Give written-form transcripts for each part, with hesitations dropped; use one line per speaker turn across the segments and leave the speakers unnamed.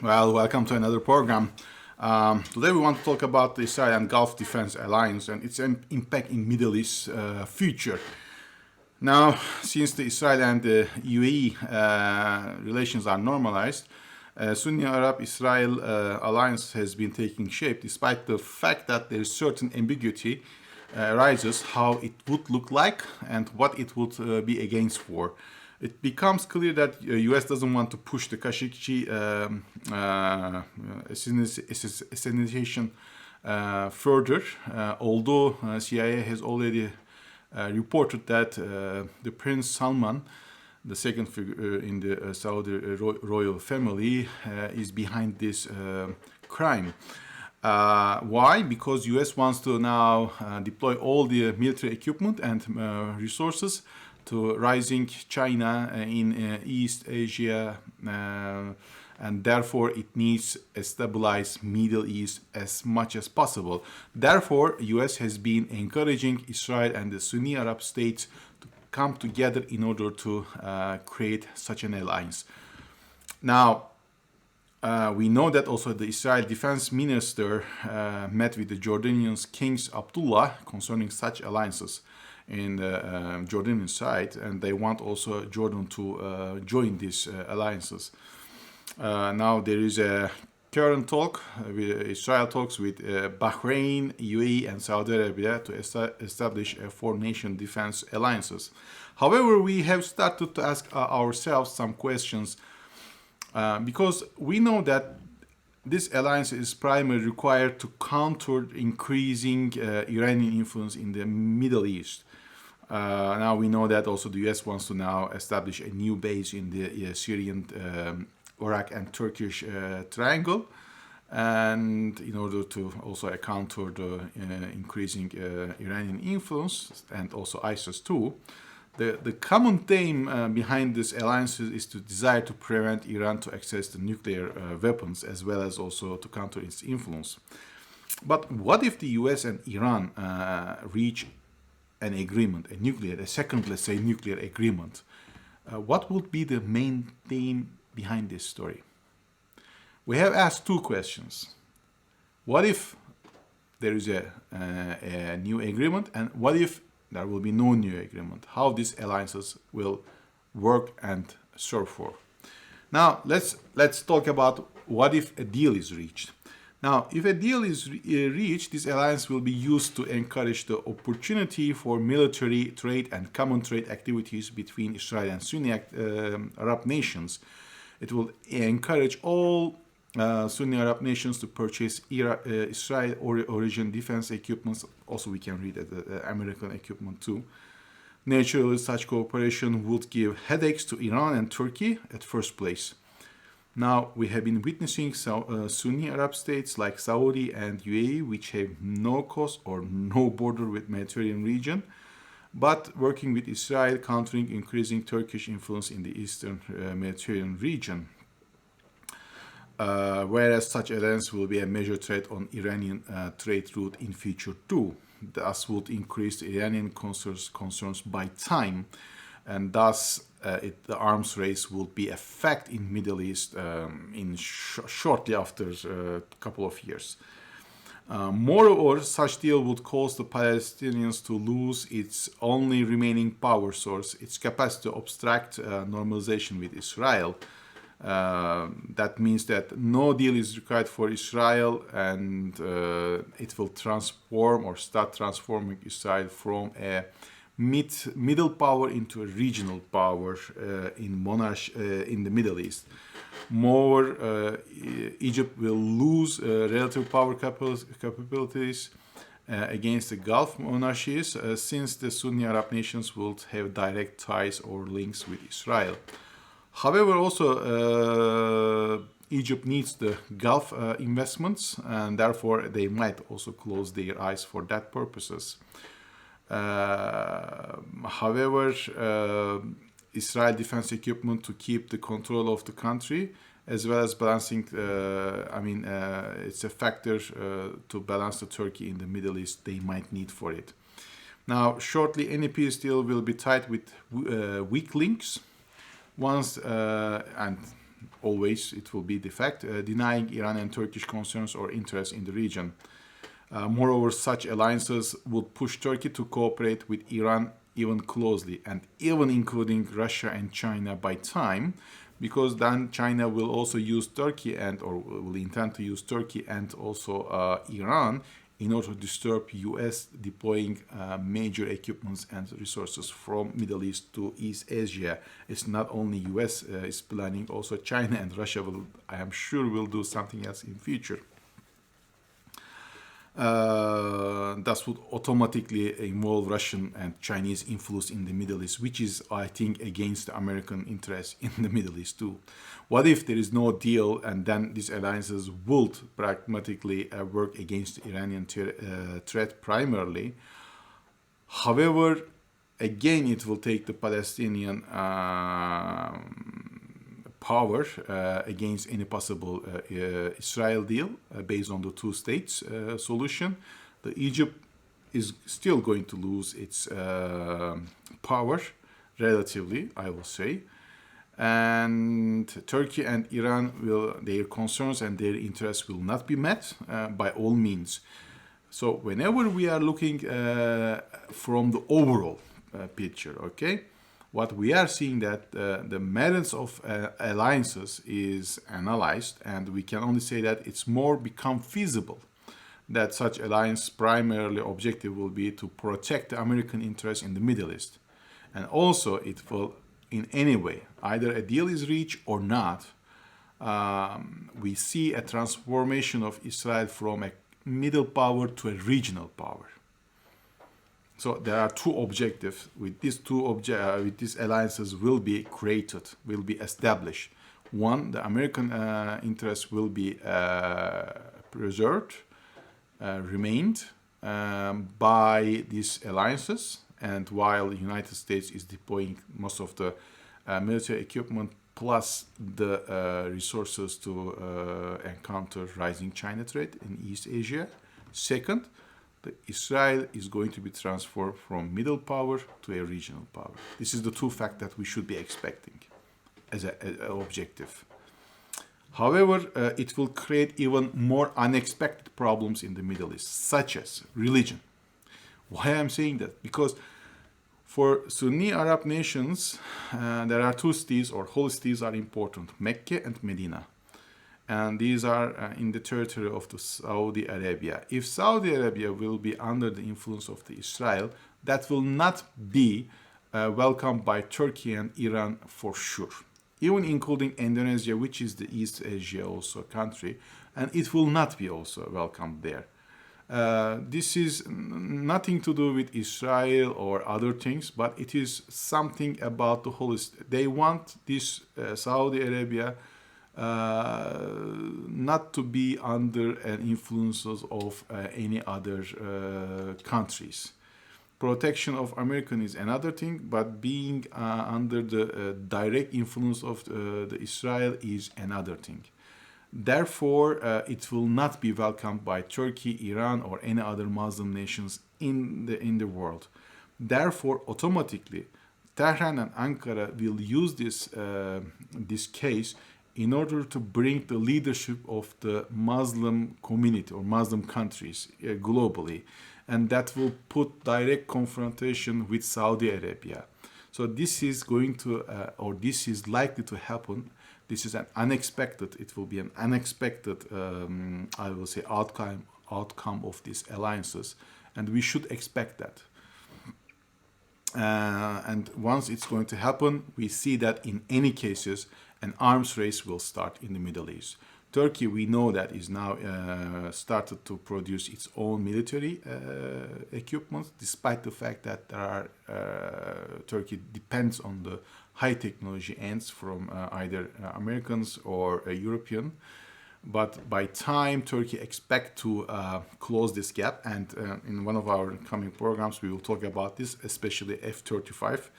Well, welcome to another program. Today we want to talk about the Israel and Gulf Defense Alliance and its impact in Middle East future. Now, since the Israel and the UAE relations are normalized, Sunni Arab-Israel alliance has been taking shape despite the fact that there is certain ambiguity arises how it would look like and what it would be against for. It becomes clear that U.S. doesn't want to push the Khashoggi assassination further, although CIA has already reported that the Prince Salman, the second figure in the Saudi royal family, is behind this crime. Why? Because U.S. wants to now deploy all the military equipment and resources to rising China in East Asia, and therefore it needs a stabilized Middle East as much as possible. Therefore, US has been encouraging Israel and the Sunni Arab states to come together in order to create such an alliance. Now, we know that also the Israel defense minister met with the Jordanian King Abdullah concerning such alliances in the Jordanian side, and they want also Jordan to join these alliances. Now there is a current talk with Israel talks with Bahrain, UAE, and Saudi Arabia to establish a four-nation defense alliances. However, we have started to ask ourselves some questions because we know that this alliance is primarily required to counter increasing Iranian influence in the Middle East. Now we know that also the US wants to now establish a new base in the Syrian, Iraq and Turkish triangle, and in order to also counter the increasing Iranian influence and also ISIS too. The common theme behind this alliance is to desire to prevent Iran to access the nuclear weapons as well as also to counter its influence. But what if the US and Iran reach an agreement, a second, let's say, nuclear agreement? What would be the main theme behind this story? We have asked two questions. What if there is a new agreement, and what if there will be no new agreement? How these alliances will work and serve for? Now let's talk about what if a deal is reached. Now, if a deal is reached, this alliance will be used to encourage the opportunity for military, trade, and common trade activities between Israel and Sunni Arab nations. It will encourage all Sunni Arab nations to purchase Israel origin defense equipment. Also, we can read American equipment too. Naturally, such cooperation would give headaches to Iran and Turkey at first place. Now, we have been witnessing Sunni Arab states like Saudi and UAE, which have no coast or no border with Mediterranean region, but working with Israel, countering increasing Turkish influence in the eastern Mediterranean region. Whereas such alliance will be a major threat on Iranian trade route in future too. Thus would increase the Iranian concerns by time, and thus the arms race will be a fact in Middle East shortly after a couple of years. Moreover, such deal would cause the Palestinians to lose its only remaining power source, its capacity to obstruct normalization with Israel. That means that no deal is required for Israel, and it will transform or start transforming Israel from a middle power into a regional power in the Middle East. More, Egypt will lose relative power capabilities against the Gulf monarchies, since the Sunni Arab nations will have direct ties or links with Israel. However, also Egypt needs the Gulf investments, and therefore they might also close their eyes for that purposes. However, Israel defense equipment to keep the control of the country, as well as balancing, it's a factor to balance the Turkey in the Middle East they might need for it. Now, shortly, any peace deal will be tied with weak links. Once, and always it will be the fact, denying Iran and Turkish concerns or interests in the region. Moreover, such alliances would push Turkey to cooperate with Iran even closely, and even including Russia and China by time, because then China will also use Turkey or will intend to use Turkey and also Iran in order to disturb US deploying major equipments and resources from Middle East to East Asia. It's not only US is planning, also China and Russia will, I am sure, will do something else in future. That would automatically involve Russian and Chinese influence in the Middle East, which is, I think, against the American interest in the Middle East too. What if there is no deal and then these alliances would pragmatically work against the Iranian threat primarily? However, again, it will take the Palestinian power against any possible Israel deal based on the two states solution. Egypt is still going to lose its power relatively, I will say. And Turkey and Iran their concerns and their interests will not be met by all means. So whenever we are looking from the overall picture, okay, what we are seeing that the merits of alliances is analyzed, and we can only say that it's more become feasible that such alliance primarily objective will be to protect the American interests in the Middle East. And also it will, in any way, either a deal is reached or not, we see a transformation of Israel from a middle power to a regional power. So there are two objectives. With these with these alliances will be created, will be established. One, the American interests will be preserved, remained by these alliances, and while the United States is deploying most of the military equipment plus the resources to encounter rising China threat in East Asia. Second, Israel is going to be transformed from middle power to a regional power. This is the two facts that we should be expecting as an objective. However, it will create even more unexpected problems in the Middle East, such as religion. Why I'm saying that? Because for Sunni Arab nations, there are two cities or holy cities are important, Mecca and Medina. And these are in the territory of the Saudi Arabia. If Saudi Arabia will be under the influence of the Israel, that will not be welcomed by Turkey and Iran for sure. Even including Indonesia, which is the East Asia also country, and it will not be also welcomed there. This is nothing to do with Israel or other things, but it is something about the whole. They want this Saudi Arabia not to be under an influences of any other countries. Protection of American is another thing, but being under the direct influence of the Israel is another thing. Therefore, it will not be welcomed by Turkey, Iran, or any other Muslim nations in the world. Therefore, automatically, Tehran and Ankara will use this case in order to bring the leadership of the Muslim community or Muslim countries globally, and that will put direct confrontation with Saudi Arabia. So this is going to, or this is likely to happen. This is an unexpected, it will be an unexpected, I will say, outcome of these alliances, and we should expect that. And once it's going to happen, we see that in any cases, an arms race will start in the Middle East. Turkey, we know that is now started to produce its own military equipment, despite the fact that Turkey depends on the high technology ends from either Americans or European. But by time Turkey expect to close this gap, and in one of our coming programs we will talk about this, especially F-35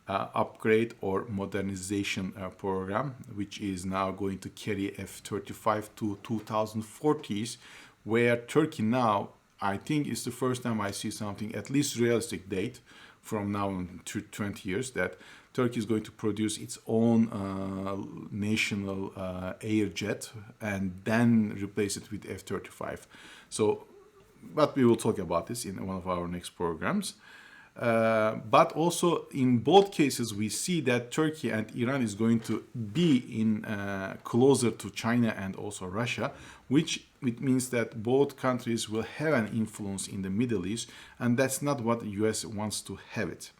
upgrade or modernization program, which is now going to carry F-35 to 2040s, where Turkey now, I think it's the first time I see something, at least realistic date from now on to 20 years, that Turkey is going to produce its own national air jet and then replace it with F-35. So, but we will talk about this in one of our next programs. But also in both cases, we see that Turkey and Iran is going to be in closer to China and also Russia, which it means that both countries will have an influence in the Middle East, and that's not what the US wants to have it.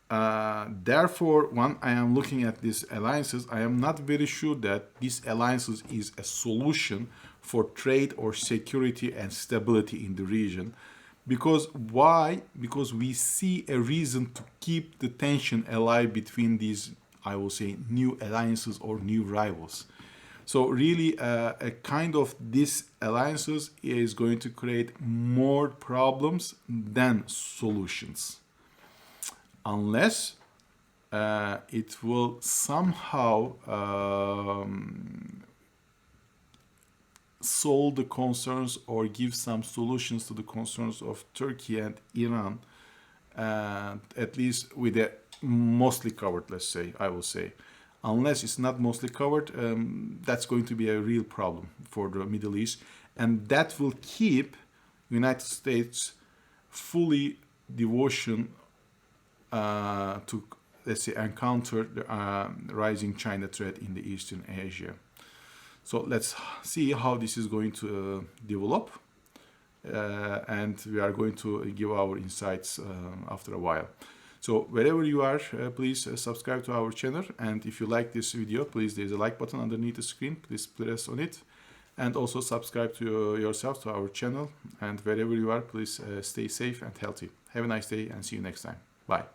Therefore, when I am looking at these alliances, I am not very sure that these alliances is a solution for trade or security and stability in the region. Because why? Because we see a reason to keep the tension alive between these, I will say, new alliances or new rivals. So really, a kind of these alliances is going to create more problems than solutions. Unless it will somehow solve the concerns or give some solutions to the concerns of Turkey and Iran, at least with a mostly covered, let's say, I will say. Unless it's not mostly covered, that's going to be a real problem for the Middle East. And that will keep United States fully devotion to, let's say, encounter the rising China threat in the Eastern Asia. So let's see how this is going to develop, and we are going to give our insights after a while. So wherever you are, please subscribe to our channel, and if you like this video, please, there's a like button underneath the screen, please press on it, and also subscribe to yourself to our channel, and wherever you are, please stay safe and healthy. Have a nice day and see you next time. Bye.